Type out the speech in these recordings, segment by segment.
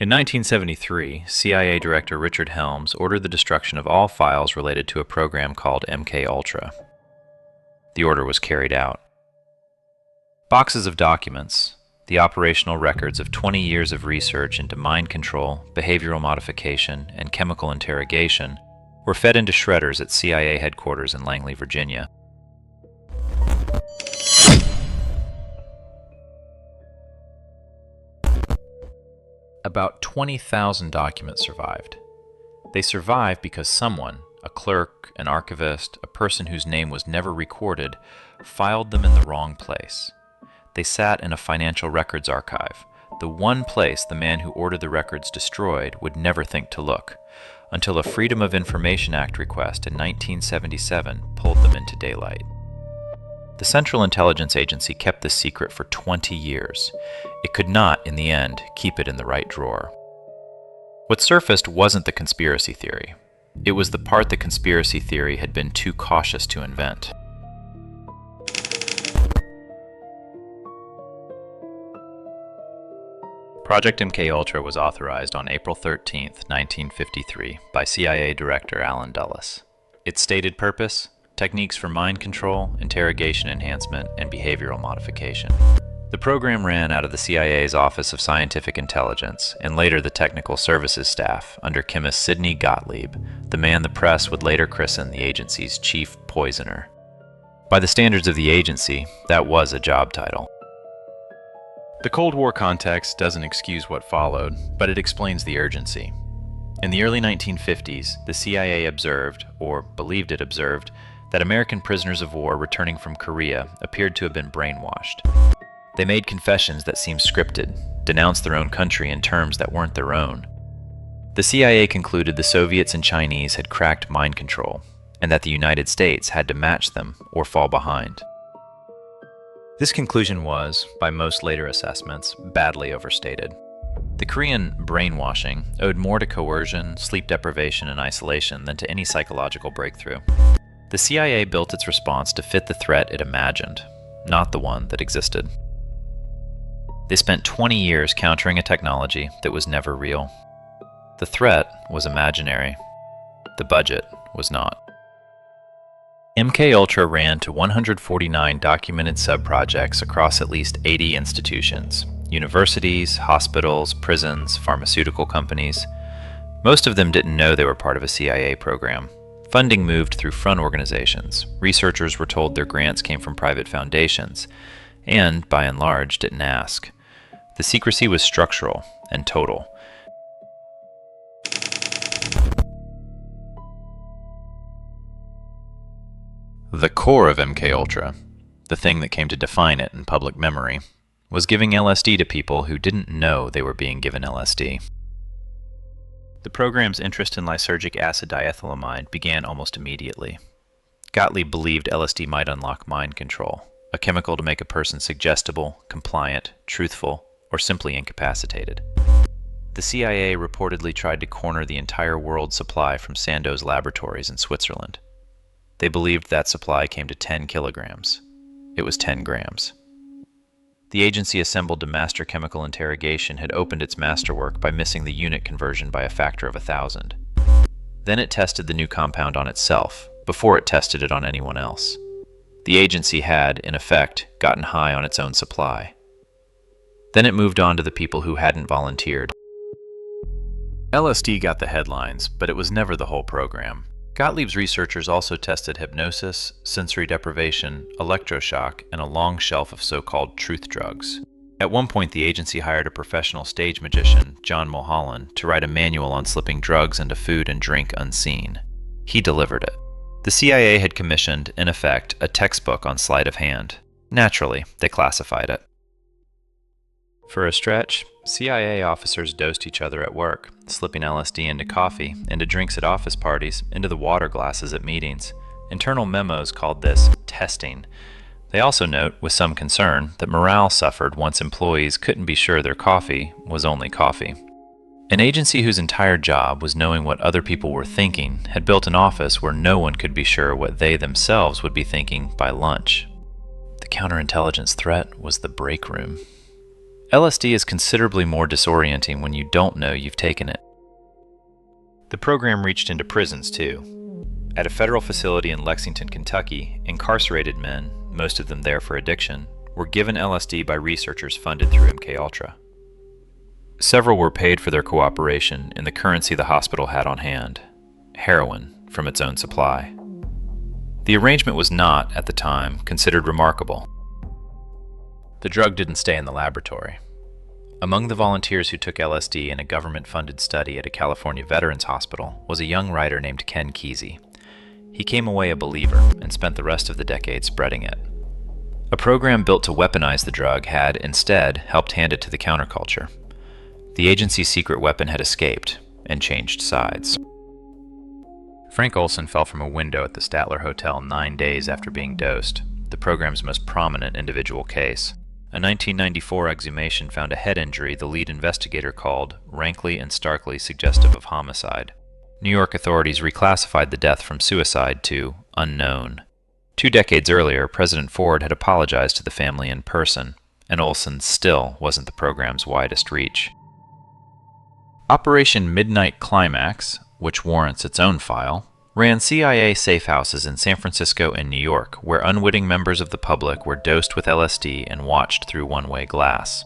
In 1973, CIA Director Richard Helms ordered the destruction of all files related to a program called MKUltra. The order was carried out. Boxes of documents, the operational records of 20 years of research into mind control, behavioral modification, and chemical interrogation, were fed into shredders at CIA headquarters in Langley, Virginia. About 20,000 documents survived. They survived because someone, a clerk, an archivist, a person whose name was never recorded, filed them in the wrong place. They sat in a financial records archive, the one place the man who ordered the records destroyed would never think to look, until a Freedom of Information Act request in 1977 pulled them into daylight. The Central Intelligence Agency kept this secret for 20 years. It could not, in the end, keep it in the right drawer. What surfaced wasn't the conspiracy theory. It was the part the conspiracy theory had been too cautious to invent. Project MKUltra was authorized on April 13, 1953, by CIA Director Allen Dulles. Its stated purpose: techniques for mind control, interrogation enhancement, and behavioral modification. The program ran out of the CIA's Office of Scientific Intelligence and later the Technical Services staff under chemist Sidney Gottlieb, the man the press would later christen the agency's chief poisoner. By the standards of the agency, that was a job title. The Cold War context doesn't excuse what followed, but it explains the urgency. In the early 1950s, the CIA observed, or believed it observed, that American prisoners of war returning from Korea appeared to have been brainwashed. They made confessions that seemed scripted, denounced their own country in terms that weren't their own. The CIA concluded the Soviets and Chinese had cracked mind control, and that the United States had to match them or fall behind. This conclusion was, by most later assessments, badly overstated. The Korean brainwashing owed more to coercion, sleep deprivation, and isolation than to any psychological breakthrough. The CIA built its response to fit the threat it imagined, not the one that existed. They spent 20 years countering a technology that was never real. The threat was imaginary. The budget was not. MKUltra ran to 149 documented subprojects across at least 80 institutions: universities, hospitals, prisons, pharmaceutical companies. Most of them didn't know they were part of a CIA program. Funding moved through front organizations. Researchers were told their grants came from private foundations, and, by and large, didn't ask. The secrecy was structural and total. The core of MKUltra, the thing that came to define it in public memory, was giving LSD to people who didn't know they were being given LSD. The program's interest in lysergic acid diethylamide began almost immediately. Gottlieb believed LSD might unlock mind control, a chemical to make a person suggestible, compliant, truthful, or simply incapacitated. The CIA reportedly tried to corner the entire world's supply from Sandoz laboratories in Switzerland. They believed that supply came to 10 kilograms. It was 10 grams. The agency assembled to master chemical interrogation had opened its masterwork by missing the unit conversion by a factor of 1,000. Then it tested the new compound on itself, before it tested it on anyone else. The agency had, in effect, gotten high on its own supply. Then it moved on to the people who hadn't volunteered. LSD got the headlines, but it was never the whole program. Gottlieb's researchers also tested hypnosis, sensory deprivation, electroshock, and a long shelf of so-called truth drugs. At one point, the agency hired a professional stage magician, John Mulholland, to write a manual on slipping drugs into food and drink unseen. He delivered it. The CIA had commissioned, in effect, a textbook on sleight of hand. Naturally, they classified it. For a stretch, CIA officers dosed each other at work, slipping LSD into coffee, into drinks at office parties, into the water glasses at meetings. Internal memos called this testing. They also note, with some concern, that morale suffered once employees couldn't be sure their coffee was only coffee. An agency whose entire job was knowing what other people were thinking had built an office where no one could be sure what they themselves would be thinking by lunch. The counterintelligence threat was the break room. LSD is considerably more disorienting when you don't know you've taken it. The program reached into prisons, too. At a federal facility in Lexington, Kentucky, incarcerated men, most of them there for addiction, were given LSD by researchers funded through MKUltra. Several were paid for their cooperation in the currency the hospital had on hand, heroin from its own supply. The arrangement was not, at the time, considered remarkable. The drug didn't stay in the laboratory. Among the volunteers who took LSD in a government-funded study at a California veterans hospital was a young writer named Ken Kesey. He came away a believer and spent the rest of the decade spreading it. A program built to weaponize the drug had, instead, helped hand it to the counterculture. The agency's secret weapon had escaped and changed sides. Frank Olson fell from a window at the Statler Hotel 9 days after being dosed, the program's most prominent individual case. A 1994 exhumation found a head injury the lead investigator called rankly and starkly suggestive of homicide. New York authorities reclassified the death from suicide to unknown. 2 decades earlier, President Ford had apologized to the family in person, and Olson still wasn't the program's widest reach. Operation Midnight Climax, which warrants its own file, ran CIA safe houses in San Francisco and New York, where unwitting members of the public were dosed with LSD and watched through one-way glass.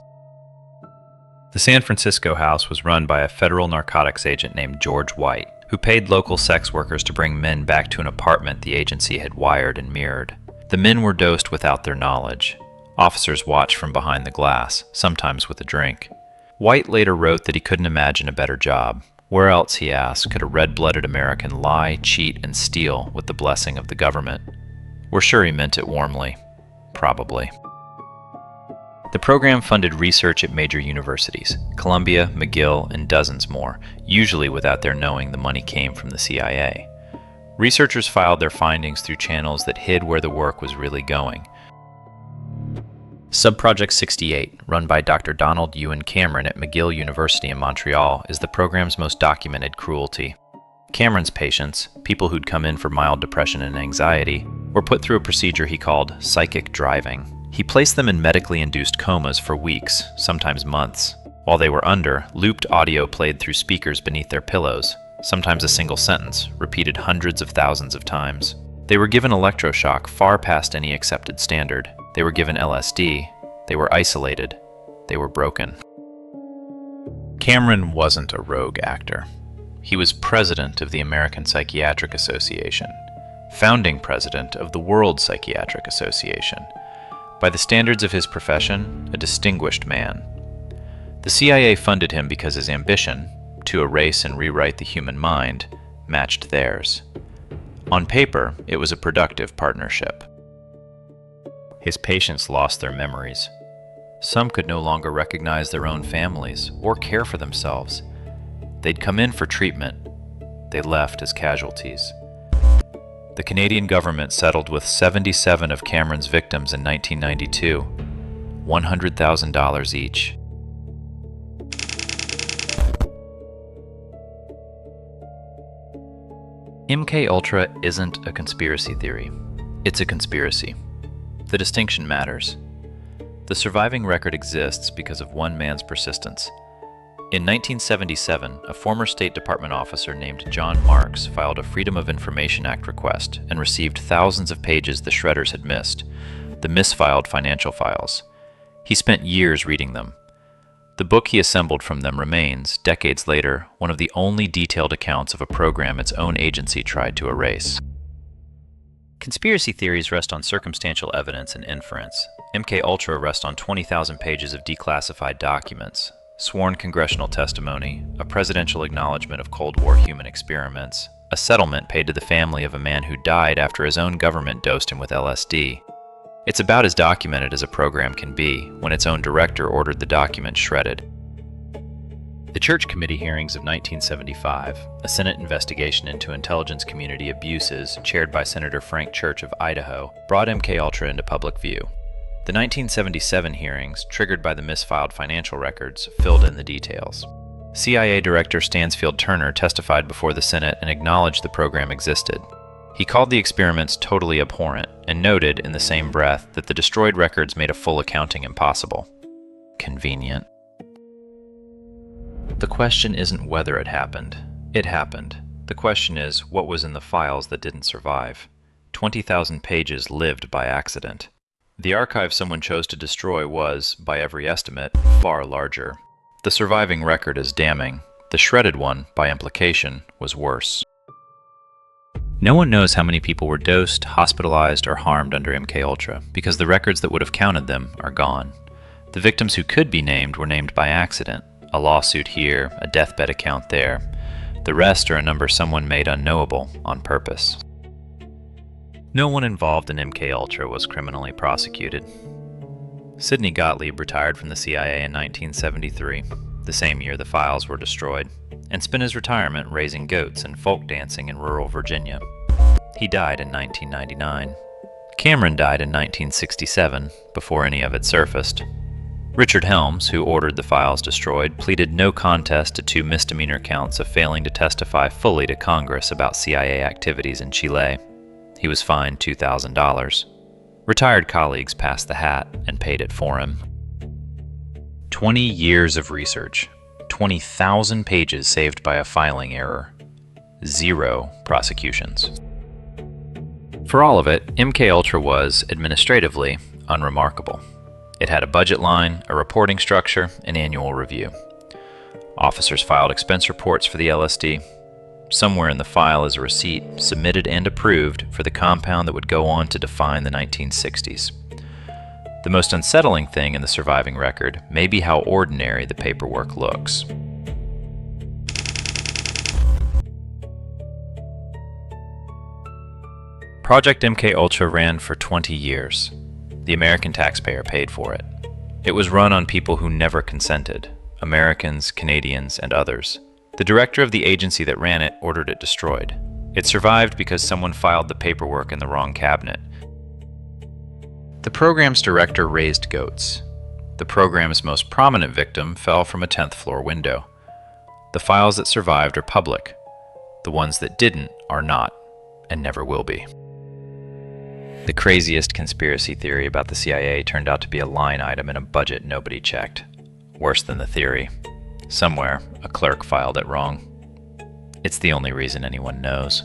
The San Francisco house was run by a federal narcotics agent named George White, who paid local sex workers to bring men back to an apartment the agency had wired and mirrored. The men were dosed without their knowledge. Officers watched from behind the glass, sometimes with a drink. White later wrote that he couldn't imagine a better job. Where else, he asked, could a red-blooded American lie, cheat, and steal with the blessing of the government? We're sure he meant it warmly. Probably. The program funded research at major universities, Columbia, McGill, and dozens more, usually without their knowing the money came from the CIA. Researchers filed their findings through channels that hid where the work was really going. Subproject 68, run by Dr. Donald Ewan Cameron at McGill University in Montreal, is the program's most documented cruelty. Cameron's patients, people who'd come in for mild depression and anxiety, were put through a procedure he called psychic driving. He placed them in medically induced comas for weeks, sometimes months. While they were under, looped audio played through speakers beneath their pillows, sometimes a single sentence, repeated hundreds of thousands of times. They were given electroshock far past any accepted standard. They were given LSD. They were isolated. They were broken. Cameron wasn't a rogue actor. He was president of the American Psychiatric Association, founding president of the World Psychiatric Association. By the standards of his profession, a distinguished man. The CIA funded him because his ambition, to erase and rewrite the human mind, matched theirs. On paper, it was a productive partnership. His patients lost their memories. Some could no longer recognize their own families or care for themselves. They'd come in for treatment. They left as casualties. The Canadian government settled with 77 of Cameron's victims in 1992, $100,000 each. MKUltra isn't a conspiracy theory. It's a conspiracy. The distinction matters. The surviving record exists because of one man's persistence. In 1977, a former State Department officer named John Marks filed a Freedom of Information Act request and received thousands of pages the shredders had missed, the misfiled financial files. He spent years reading them. The book he assembled from them remains, decades later, one of the only detailed accounts of a program its own agency tried to erase. Conspiracy theories rest on circumstantial evidence and inference. MKUltra rests on 20,000 pages of declassified documents, sworn congressional testimony, a presidential acknowledgement of Cold War human experiments, a settlement paid to the family of a man who died after his own government dosed him with LSD. It's about as documented as a program can be when its own director ordered the document shredded. The Church Committee hearings of 1975, a Senate investigation into intelligence community abuses chaired by Senator Frank Church of Idaho, brought MKUltra into public view. The 1977 hearings, triggered by the misfiled financial records, filled in the details. CIA Director Stansfield Turner testified before the Senate and acknowledged the program existed. He called the experiments totally abhorrent and noted in the same breath that the destroyed records made a full accounting impossible. Convenient. The question isn't whether it happened. It happened. The question is, what was in the files that didn't survive? 20,000 pages lived by accident. The archive someone chose to destroy was, by every estimate, far larger. The surviving record is damning. The shredded one, by implication, was worse. No one knows how many people were dosed, hospitalized, or harmed under MKUltra, because the records that would have counted them are gone. The victims who could be named were named by accident. A lawsuit here, a deathbed account there. The rest are a number someone made unknowable on purpose. No one involved in MKUltra was criminally prosecuted. Sidney Gottlieb retired from the CIA in 1973, the same year the files were destroyed, and spent his retirement raising goats and folk dancing in rural Virginia. He died in 1999. Cameron died in 1967, before any of it surfaced. Richard Helms, who ordered the files destroyed, pleaded no contest to 2 misdemeanor counts of failing to testify fully to Congress about CIA activities in Chile. He was fined $2,000. Retired colleagues passed the hat and paid it for him. 20 years of research, 20,000 pages saved by a filing error, 0 prosecutions. For all of it, MKUltra was, administratively, unremarkable. It had a budget line, a reporting structure, an annual review. Officers filed expense reports for the LSD. Somewhere in the file is a receipt, submitted and approved, for the compound that would go on to define the 1960s. The most unsettling thing in the surviving record may be how ordinary the paperwork looks. Project MKUltra ran for 20 years. The American taxpayer paid for it. It was run on people who never consented, Americans, Canadians, and others. The director of the agency that ran it ordered it destroyed. It survived because someone filed the paperwork in the wrong cabinet. The program's director raised goats. The program's most prominent victim fell from a 10th floor window. The files that survived are public. The ones that didn't are not, and never will be. The craziest conspiracy theory about the CIA turned out to be a line item in a budget nobody checked. Worse than the theory. Somewhere, a clerk filed it wrong. It's the only reason anyone knows.